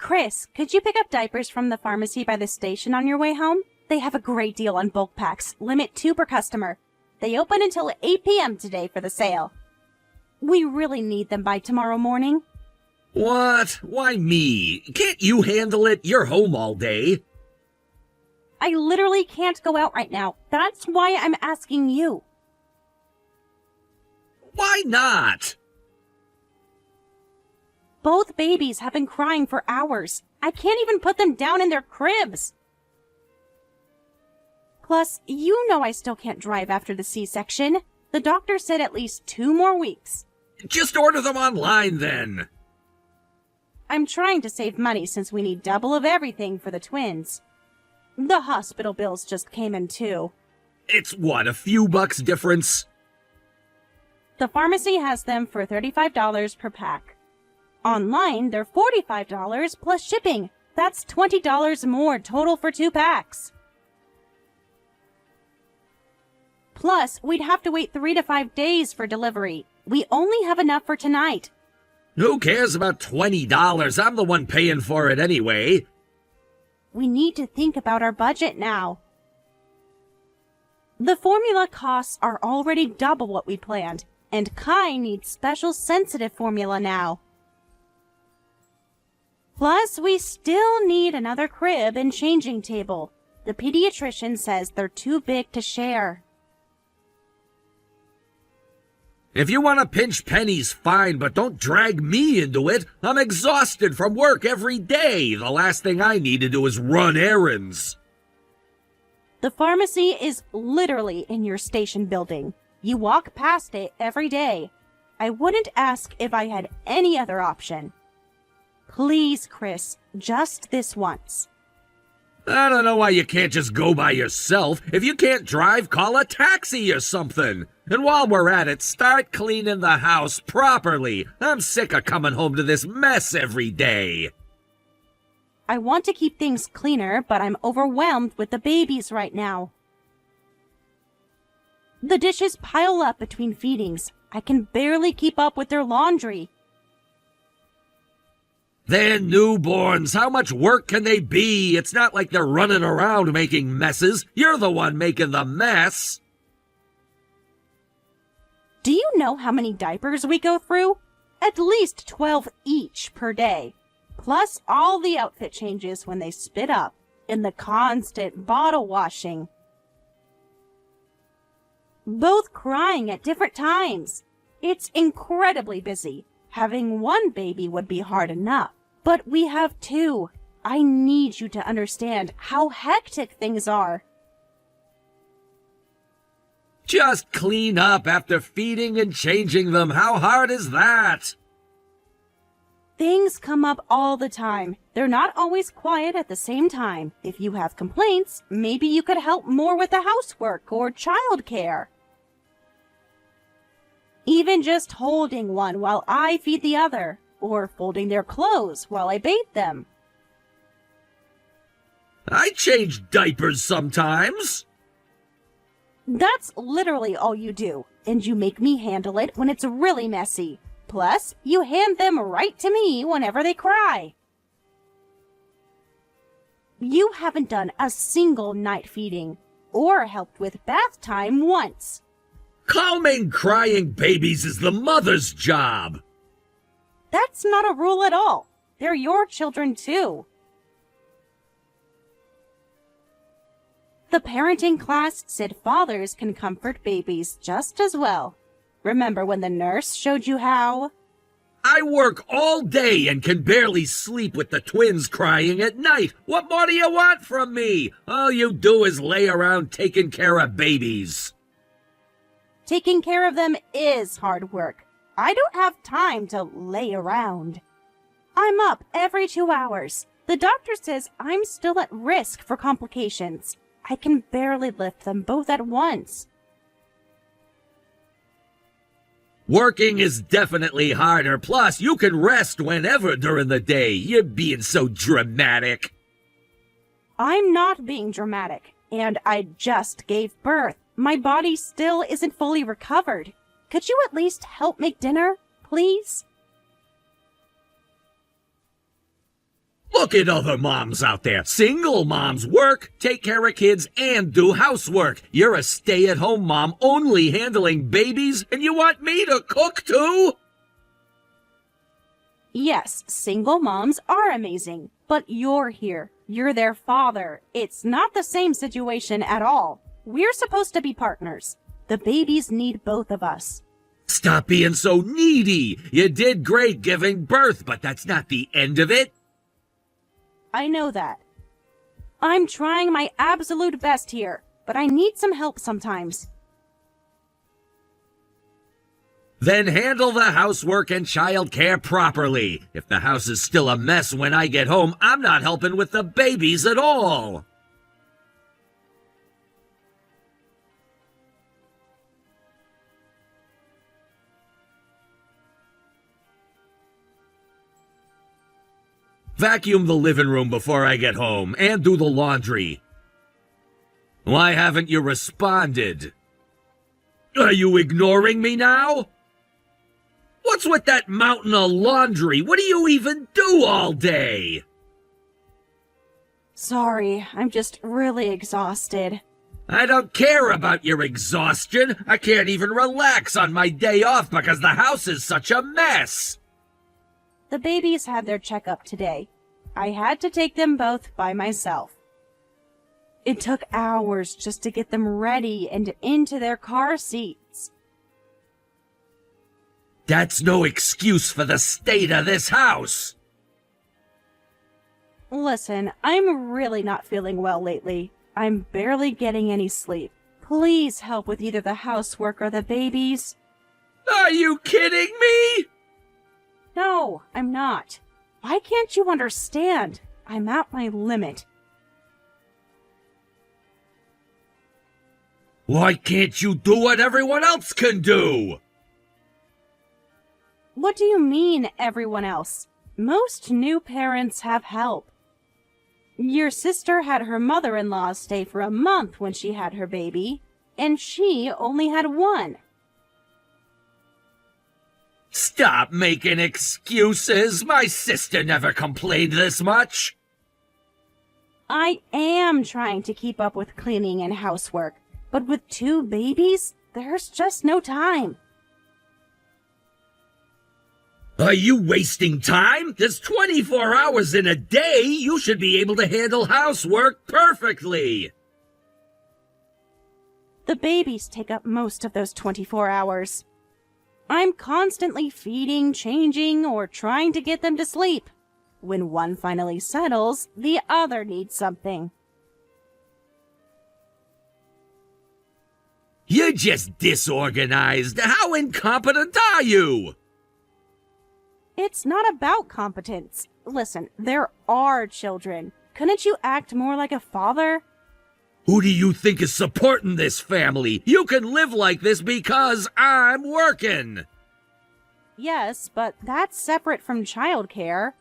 Chris, could you pick up diapers from the pharmacy by the station on your way home? They have a great deal on bulk packs, limit 2 per customer. They open until 8 p.m. today for the sale. We really need them by tomorrow morning. What? Why me? Can't you handle it? You're home all day. I literally can't go out right now. That's why I'm asking you. Why not? Both babies have been crying for hours. I can't even put them down in their cribs. Plus, you know I still can't drive after the C-section. The doctor said at least 2 more weeks. Just order them online then. I'm trying to save money since we need double of everything for the twins. The hospital bills just came in too. It's what, a few bucks difference? The pharmacy has them for $35 per pack. Online, they're $45 plus shipping. That's $20 more total for 2 packs. Plus, we'd have to wait 3 to 5 days for delivery. We only have enough for tonight. Who cares about $20? I'm the one paying for it anyway. We need to think about our budget now. The formula costs are already double what we planned, and Kai needs special sensitive formula now. Plus, we still need another crib and changing table. The pediatrician says they're too big to share. If you want to pinch pennies, fine, but don't drag me into it. I'm exhausted from work every day. The last thing I need to do is run errands. The pharmacy is literally in your station building. You walk past it every day. I wouldn't ask if I had any other option. Please, Chris, just this once. I don't know why you can't just go by yourself. If you can't drive, call a taxi or something. And while we're at it, start cleaning the house properly. I'm sick of coming home to this mess every day. I want to keep things cleaner, but I'm overwhelmed with the babies right now. The dishes pile up between feedings. I can barely keep up with their laundry. They're newborns. How much work can they be? It's not like they're running around making messes. You're the one making the mess. Do you know how many diapers we go through? At least 12 each per day. Plus all the outfit changes when they spit up, and the constant bottle washing. Both crying at different times. It's incredibly busy. Having one baby would be hard enough, but we have 2. I need you to understand how hectic things are. Just clean up after feeding and changing them. How hard is that? Things come up all the time. They're not always quiet at the same time. If you have complaints, maybe you could help more with the housework or childcare. Even just holding one while I feed the other, or folding their clothes while I bathe them. I change diapers sometimes. That's literally all you do, and you make me handle it when it's really messy. Plus, you hand them right to me whenever they cry. You haven't done a single night feeding, or helped with bath time once. Calming crying babies is the mother's job. That's not a rule at all. They're your children too. The parenting class said fathers can comfort babies just as well. Remember when the nurse showed you how? I work all day and can barely sleep with the twins crying at night. What more do you want from me? All you do is lay around taking care of babies. Taking care of them is hard work. I don't have time to lay around. I'm up every 2 hours. The doctor says I'm still at risk for complications. I can barely lift them both at once. Working is definitely harder. Plus, you can rest whenever during the day. You're being so dramatic. I'm not being dramatic, and I just gave birth. My body still isn't fully recovered. Could you at least help make dinner, please? Look at other moms out there. Single moms work, take care of kids, and do housework. You're a stay-at-home mom only handling babies, and you want me to cook too? Yes, single moms are amazing, but you're here. You're their father. It's not the same situation at all. We're supposed to be partners. The babies need both of us. Stop being so needy. You did great giving birth, but that's not the end of it. I know that. I'm trying my absolute best here, but I need some help sometimes. Then handle the housework and childcare properly. If the house is still a mess when I get home, I'm not helping with the babies at all. Vacuum the living room before I get home, and do the laundry. Why haven't you responded? Are you ignoring me now? What's with that mountain of laundry? What do you even do all day? Sorry, I'm just really exhausted. I don't care about your exhaustion. I can't even relax on my day off because the house is such a mess. The babies had their checkup today. I had to take them both by myself. It took hours just to get them ready and into their car seats. That's no excuse for the state of this house. Listen, I'm really not feeling well lately. I'm barely getting any sleep. Please help with either the housework or the babies. Are you kidding me? No, I'm not. Why can't you understand? I'm at my limit. Why can't you do what everyone else can do? What do you mean, everyone else? Most new parents have help. Your sister had her mother-in-law stay for a month when she had her baby, and she only had one. Stop making excuses. My sister never complained this much. I am trying to keep up with cleaning and housework, but with two babies, there's just no time. Are you wasting time? There's 24 hours in a day. You should be able to handle housework perfectly. The babies take up most of those 24 hours. I'm constantly feeding, changing, or trying to get them to sleep. When one finally settles, the other needs something. You're just disorganized. How incompetent are you? It's not about competence. Listen, there are children. Couldn't you act more like a father? Who do you think is supporting this family? You can live like this because I'm working. Yes, but that's separate from childcare.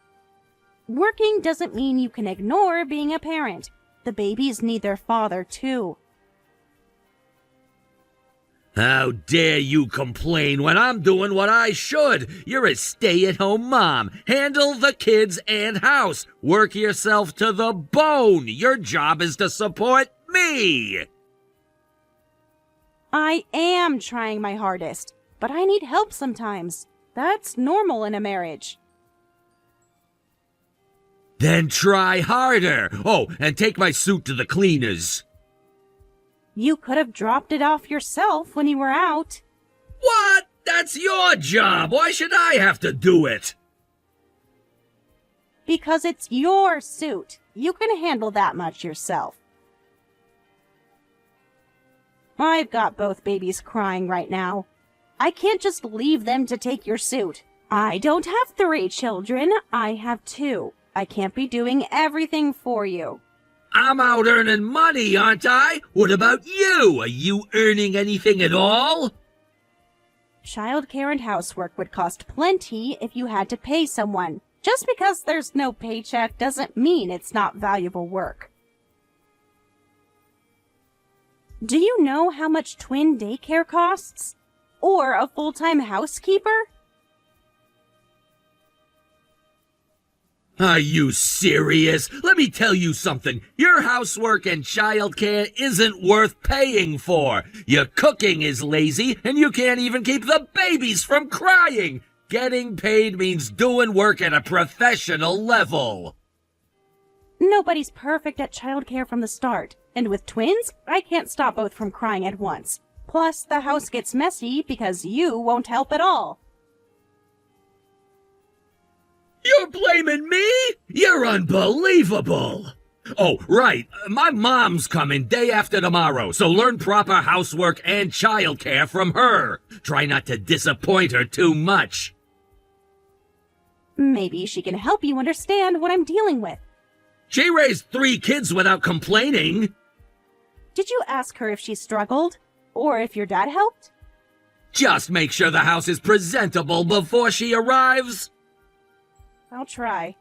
Working doesn't mean you can ignore being a parent. The babies need their father, too. How dare you complain when I'm doing what I should? You're a stay-at-home mom. Handle the kids and house. Work yourself to the bone. Your job is to support me. I am trying my hardest, but I need help sometimes. That's normal in a marriage. Then try harder. Oh, and take my suit to the cleaners. You could have dropped it off yourself when you were out. What? That's your job. Why should I have to do it? Because it's your suit. You can handle that much yourself. I've got both babies crying right now. I can't just leave them to take your suit. I don't have 3 children. I have 2. I can't be doing everything for you. I'm out earning money, aren't I? What about you? Are you earning anything at all? Childcare and housework would cost plenty if you had to pay someone. Just because there's no paycheck doesn't mean it's not valuable work. Do you know how much twin daycare costs? Or a full-time housekeeper? Are you serious? Let me tell you something. Your housework and childcare isn't worth paying for. Your cooking is lazy, and you can't even keep the babies from crying. Getting paid means doing work at a professional level. Nobody's perfect at childcare from the start, and with twins, I can't stop both from crying at once. Plus, the house gets messy because you won't help at all. You're blaming me? You're unbelievable. Oh, right. My mom's coming day after tomorrow, so learn proper housework and childcare from her. Try not to disappoint her too much. Maybe she can help you understand what I'm dealing with. She raised 3 kids without complaining. Did you ask her if she struggled? Or if your dad helped? Just make sure the house is presentable before she arrives. I'll try.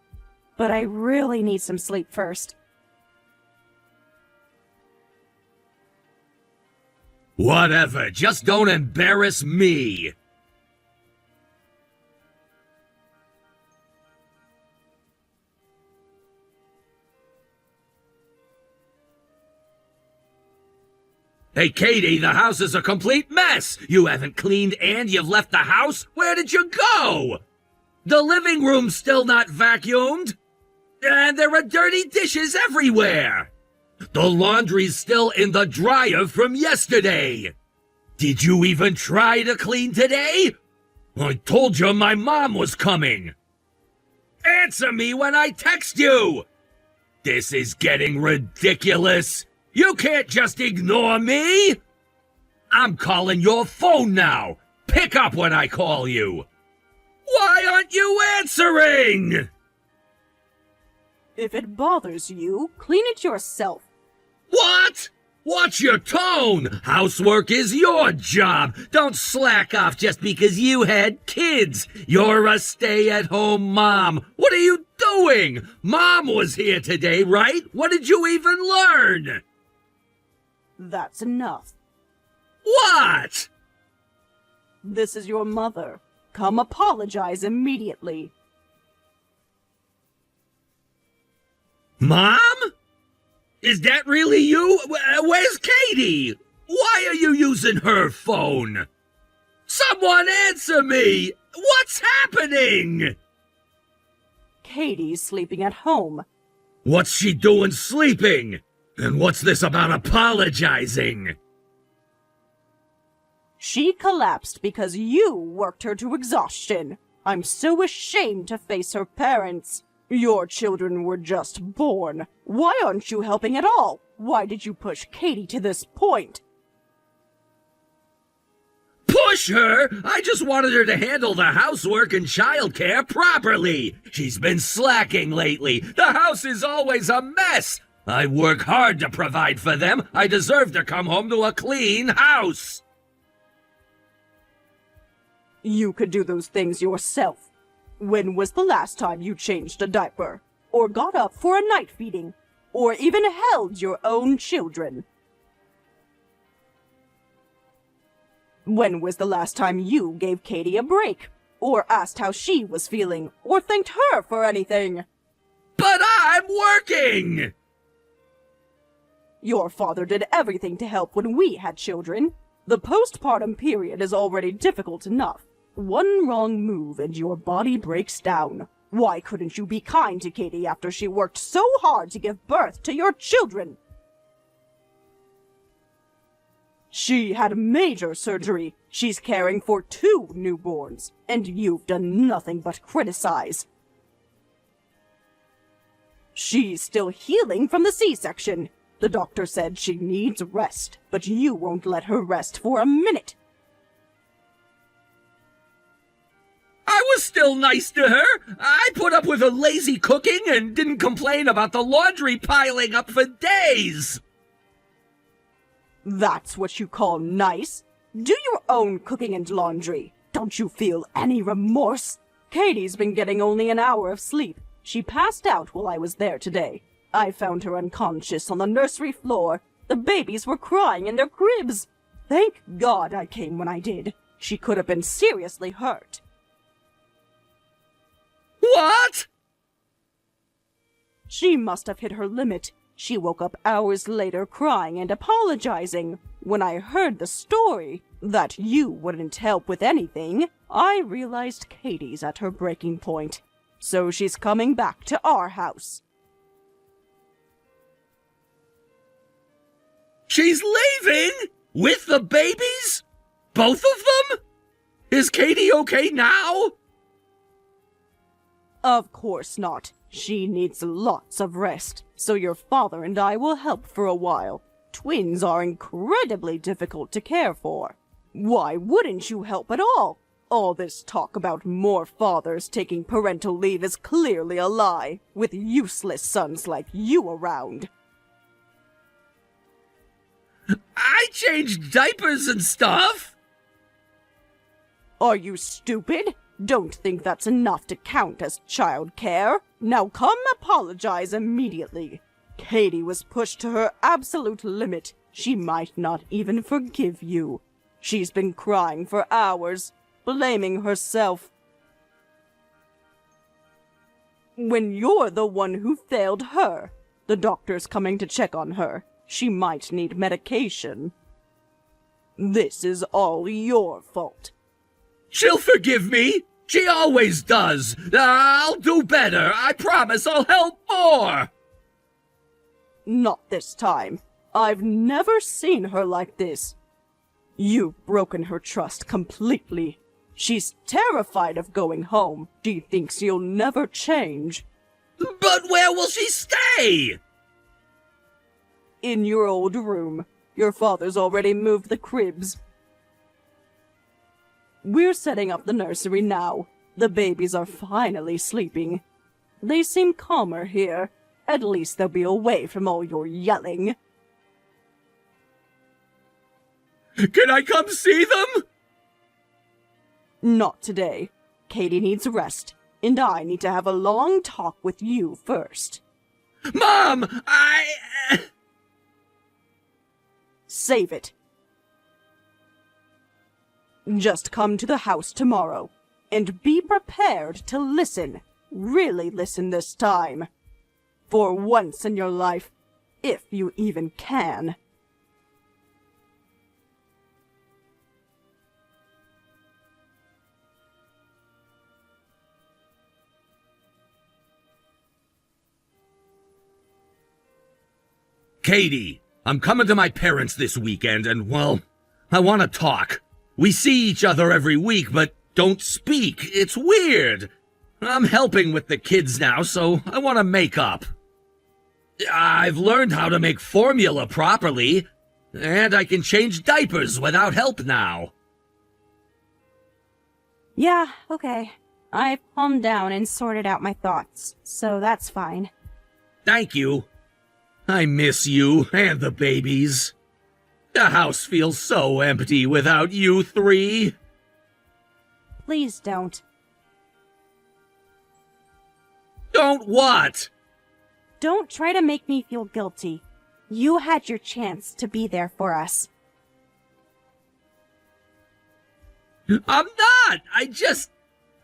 But I really need some sleep first. Whatever, just don't embarrass me. Hey, Katie, the house is a complete mess. You haven't cleaned and you've left the house? Where did you go? The living room's still not vacuumed. And there are dirty dishes everywhere. The laundry's still in the dryer from yesterday. Did you even try to clean today? I told you my mom was coming. Answer me when I text you. This is getting ridiculous. You can't just ignore me! I'm calling your phone now! Pick up when I call you! Why aren't you answering? If it bothers you, clean it yourself. What? Watch your tone! Housework is your job! Don't slack off just because you had kids! You're a stay-at-home mom! What are you doing? Mom was here today, right? What did you even learn? That's enough. What? This is your mother. Come apologize immediately. Mom? Is that really you? Where's Katie? Why are you using her phone? Someone answer me! What's happening? Katie's sleeping at home. What's she doing sleeping? And what's this about apologizing? She collapsed because you worked her to exhaustion. I'm so ashamed to face her parents. Your children were just born. Why aren't you helping at all? Why did you push Katie to this point? Push her? I just wanted her to handle the housework and childcare properly. She's been slacking lately. The house is always a mess. I work hard to provide for them. I deserve to come home to a clean house. You could do those things yourself. When was the last time you changed a diaper? Or got up for a night feeding? Or even held your own children? When was the last time you gave Katie a break? Or asked how she was feeling? Or thanked her for anything? But I'm working! Your father did everything to help when we had children. The postpartum period is already difficult enough. One wrong move and your body breaks down. Why couldn't you be kind to Katie after she worked so hard to give birth to your children? She had major surgery. She's caring for 2 newborns, and you've done nothing but criticize. She's still healing from the C-section. The doctor said she needs rest, but you won't let her rest for a minute. I was still nice to her. I put up with her lazy cooking and didn't complain about the laundry piling up for days. That's what you call nice? Do your own cooking and laundry. Don't you feel any remorse? Katie's been getting only an hour of sleep. She passed out while I was there today. I found her unconscious on the nursery floor. The babies were crying in their cribs. Thank God I came when I did. She could have been seriously hurt. What? She must have hit her limit. She woke up hours later crying and apologizing. When I heard the story, that you wouldn't help with anything, I realized Katie's at her breaking point. So she's coming back to our house. She's leaving? With the babies? Both of them? Is Katie okay now? Of course not. She needs lots of rest, so your father and I will help for a while. Twins are incredibly difficult to care for. Why wouldn't you help at all? All this talk about more fathers taking parental leave is clearly a lie, with useless sons like you around. I changed diapers and stuff. Are you stupid? Don't think that's enough to count as child care. Now come apologize immediately. Katie was pushed to her absolute limit. She might not even forgive you. She's been crying for hours, blaming herself. When you're the one who failed her, the doctor's coming to check on her. She might need medication. This is all your fault. She'll forgive me. She always does. I'll do better. I promise I'll help more. Not this time. I've never seen her like this. You've broken her trust completely. She's terrified of going home. She thinks you'll never change. But where will she stay? In your old room. Your father's already moved the cribs. We're setting up the nursery now. The babies are finally sleeping. They seem calmer here. At least they'll be away from all your yelling. Can I come see them? Not today. Katie needs rest, and I need to have a long talk with you first. Mom, Save it. Just come to the house tomorrow, and be prepared to listen. Really listen this time. For once in your life, if you even can. Katie, I'm coming to my parents this weekend and, well, I want to talk. We see each other every week, but don't speak. It's weird. I'm helping with the kids now, so I want to make up. I've learned how to make formula properly, and I can change diapers without help now. Yeah, okay. I've calmed down and sorted out my thoughts, so that's fine. Thank you. I miss you and the babies. The house feels so empty without you three. Please don't. Don't what? Don't try to make me feel guilty. You had your chance to be there for us. I'm not!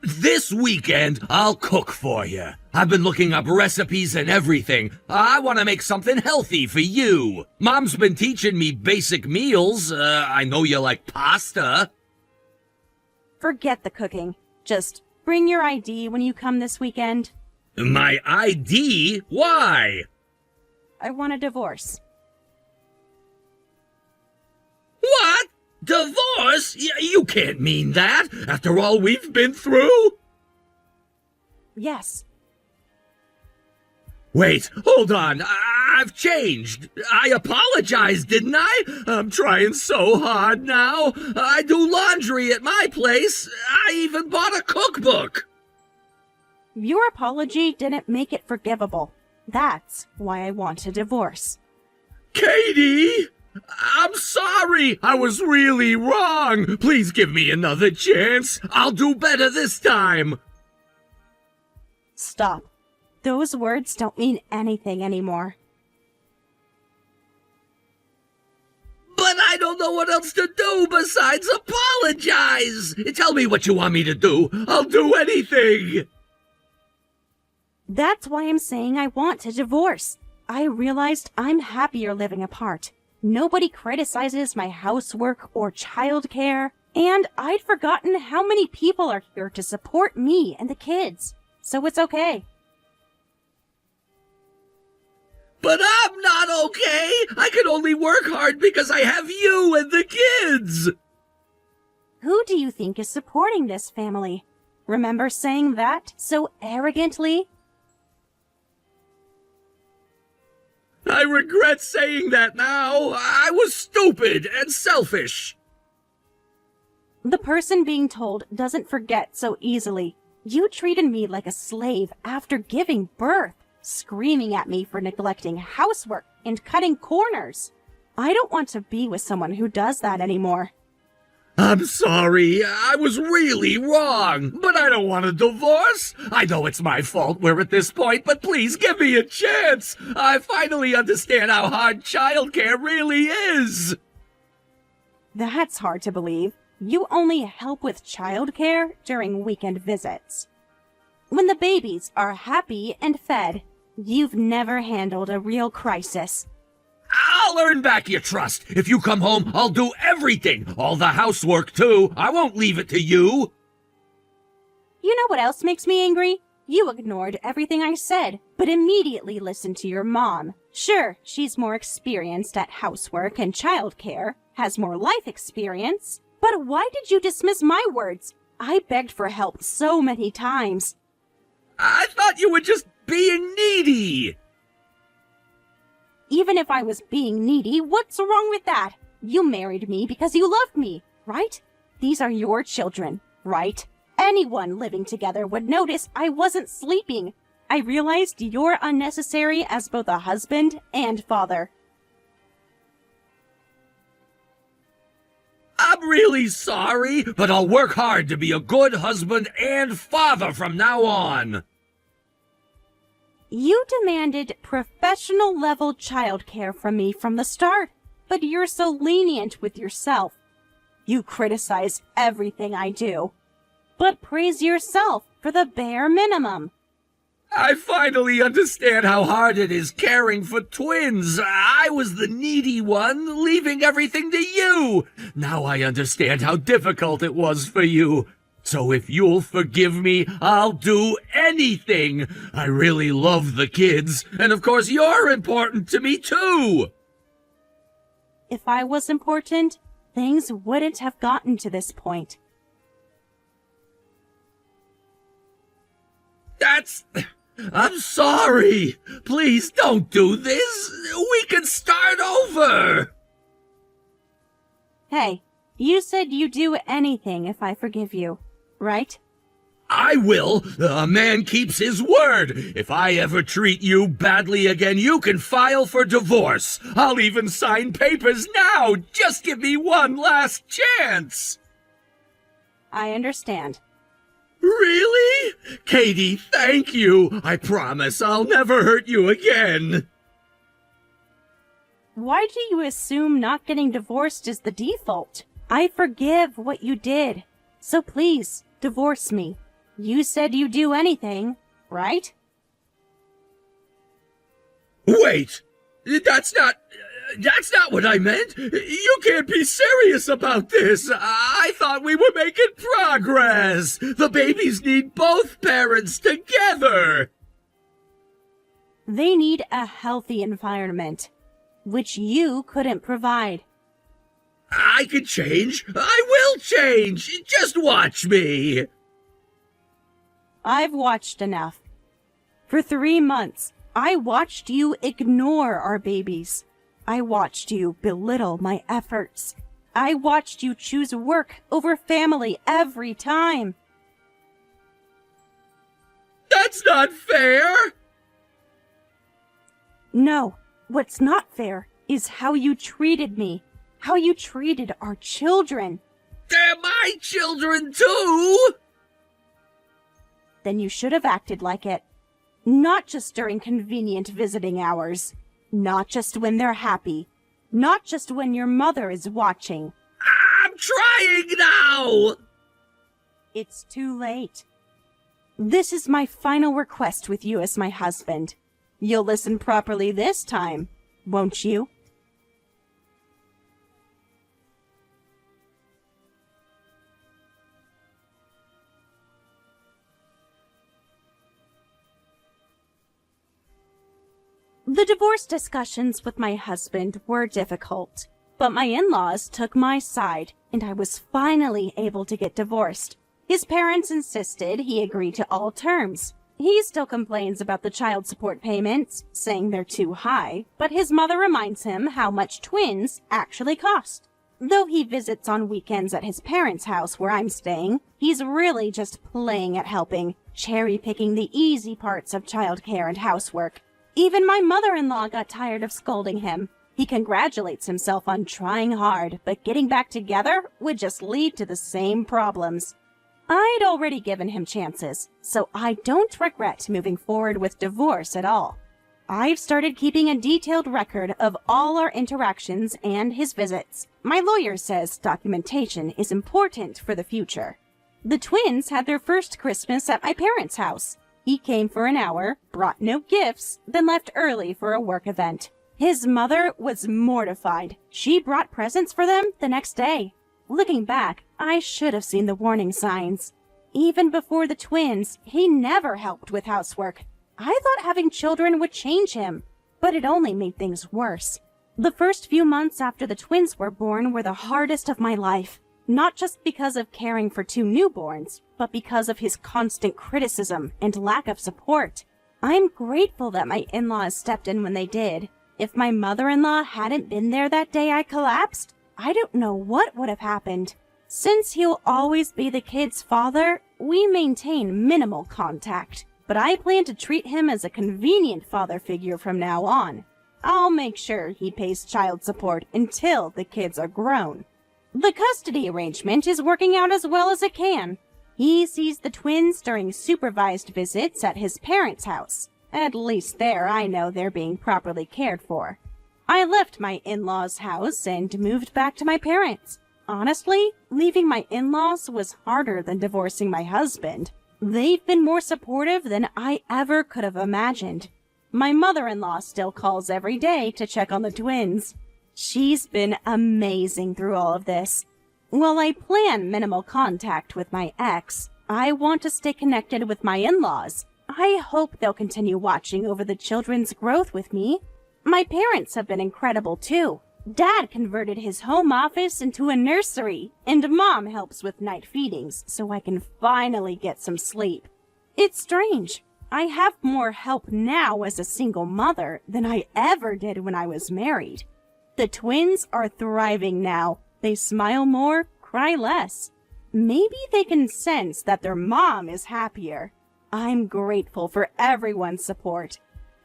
This weekend, I'll cook for you. I've been looking up recipes and everything. I want to make something healthy for you. Mom's been teaching me basic meals. I know you like pasta. Forget the cooking. Just bring your ID when you come this weekend. My ID? Why? I want a divorce. What? Divorce? You can't mean that, after all we've been through? Yes. Wait, hold on. I've changed. I apologized, didn't I? I'm trying so hard now. I do laundry at my place. I even bought a cookbook. Your apology didn't make it forgivable. That's why I want a divorce. Katie! I'm sorry. I was really wrong. Please give me another chance. I'll do better this time. Stop. Those words don't mean anything anymore. But I don't know what else to do besides apologize. Tell me what you want me to do. I'll do anything. That's why I'm saying I want a divorce. I realized I'm happier living apart. Nobody criticizes my housework or childcare, and I'd forgotten how many people are here to support me and the kids. So it's okay. But I'm not okay! I can only work hard because I have you and the kids! Who do you think is supporting this family? Remember saying that so arrogantly? I regret saying that now. I was stupid and selfish. The person being told doesn't forget so easily. You treated me like a slave after giving birth, screaming at me for neglecting housework and cutting corners. I don't want to be with someone who does that anymore. I'm sorry. I was really wrong. But I don't want a divorce. I know it's my fault we're at this point, but please give me a chance. I finally understand how hard childcare really is. That's hard to believe. You only help with childcare during weekend visits. When the babies are happy and fed, you've never handled a real crisis. I'll earn back your trust. If you come home, I'll do everything. All the housework, too. I won't leave it to you. You know what else makes me angry? You ignored everything I said, but immediately listened to your mom. Sure, she's more experienced at housework and childcare, has more life experience, but why did you dismiss my words? I begged for help so many times. I thought you were just being needy. Even if I was being needy, what's wrong with that? You married me because you loved me, right? These are your children, right? Anyone living together would notice I wasn't sleeping. I realized you're unnecessary as both a husband and father. I'm really sorry, but I'll work hard to be a good husband and father from now on. You demanded professional-level childcare from me from the start, but you're so lenient with yourself. You criticize everything I do, but praise yourself for the bare minimum. I finally understand how hard it is caring for twins. I was the needy one, leaving everything to you. Now I understand how difficult it was for you. So if you'll forgive me, I'll do anything. I really love the kids, and of course you're important to me too. If I was important, things wouldn't have gotten to this point. I'm sorry. Please don't do this. We can start over. Hey, you said you'd do anything if I forgive you, right? I will. A man keeps his word. If I ever treat you badly again, you can file for divorce. I'll even sign papers now. Just give me one last chance. I understand. Really? Katie, thank you. I promise I'll never hurt you again. Why do you assume not getting divorced is the default? I forgive what you did. So please, divorce me. You said you'd do anything, right? Wait! That's not what I meant! You can't be serious about this! I thought we were making progress! The babies need both parents together! They need a healthy environment, which you couldn't provide. I can change! I will change! Just watch me! I've watched enough. For 3 months, I watched you ignore our babies. I watched you belittle my efforts. I watched you choose work over family every time. That's not fair! No, what's not fair is how you treated me, how you treated our children. They're my children too! Then you should have acted like it. Not just during convenient visiting hours. Not just when they're happy. Not just when your mother is watching. I'm trying now! It's too late. This is my final request with you as my husband. You'll listen properly this time, won't you? The divorce discussions with my husband were difficult, but my in-laws took my side, and I was finally able to get divorced. His parents insisted he agree to all terms. He still complains about the child support payments, saying they're too high, but his mother reminds him how much twins actually cost. Though he visits on weekends at his parents' house where I'm staying, he's really just playing at helping, cherry-picking the easy parts of childcare and housework. Even my mother-in-law got tired of scolding him. He congratulates himself on trying hard, but getting back together would just lead to the same problems. I'd already given him chances, so I don't regret moving forward with divorce at all. I've started keeping a detailed record of all our interactions and his visits. My lawyer says documentation is important for the future. The twins had their first Christmas at my parents' house. He came for an hour, brought no gifts, then left early for a work event. His mother was mortified. She brought presents for them the next day. Looking back, I should have seen the warning signs. Even before the twins, he never helped with housework. I thought having children would change him, but it only made things worse. The first few months after the twins were born were the hardest of my life. Not just because of caring for two newborns, but because of his constant criticism and lack of support. I'm grateful that my in-laws stepped in when they did. If my mother-in-law hadn't been there that day I collapsed, I don't know what would have happened. Since he'll always be the kid's father, we maintain minimal contact, but I plan to treat him as a convenient father figure from now on. I'll make sure he pays child support until the kids are grown. The custody arrangement is working out as well as it can. He sees the twins during supervised visits at his parents' house. At least there I know they're being properly cared for. I left my in-laws' house and moved back to my parents. Honestly, leaving my in-laws was harder than divorcing my husband. They've been more supportive than I ever could have imagined. My mother-in-law still calls every day to check on the twins. She's been amazing through all of this. While I plan minimal contact with my ex, I want to stay connected with my in-laws. I hope they'll continue watching over the children's growth with me. My parents have been incredible too. Dad converted his home office into a nursery, and Mom helps with night feedings so I can finally get some sleep. It's strange. I have more help now as a single mother than I ever did when I was married. The twins are thriving now. They smile more, cry less. Maybe they can sense that their mom is happier. I'm grateful for everyone's support.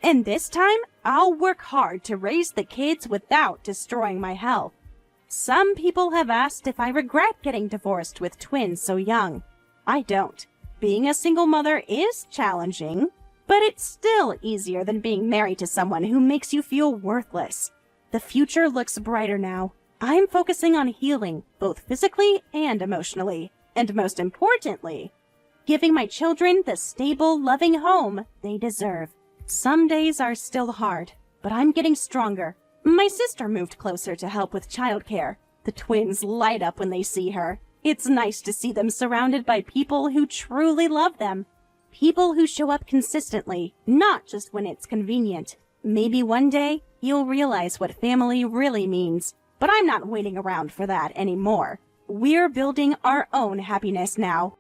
And this time, I'll work hard to raise the kids without destroying my health. Some people have asked if I regret getting divorced with twins so young. I don't. Being a single mother is challenging, but it's still easier than being married to someone who makes you feel worthless. The future looks brighter now. I'm focusing on healing, both physically and emotionally, and most importantly, giving my children the stable, loving home they deserve. Some days are still hard, but I'm getting stronger. My sister moved closer to help with childcare. The twins light up when they see her. It's nice to see them surrounded by people who truly love them. People who show up consistently, not just when it's convenient. Maybe one day, you'll realize what family really means. But I'm not waiting around for that anymore. We're building our own happiness now.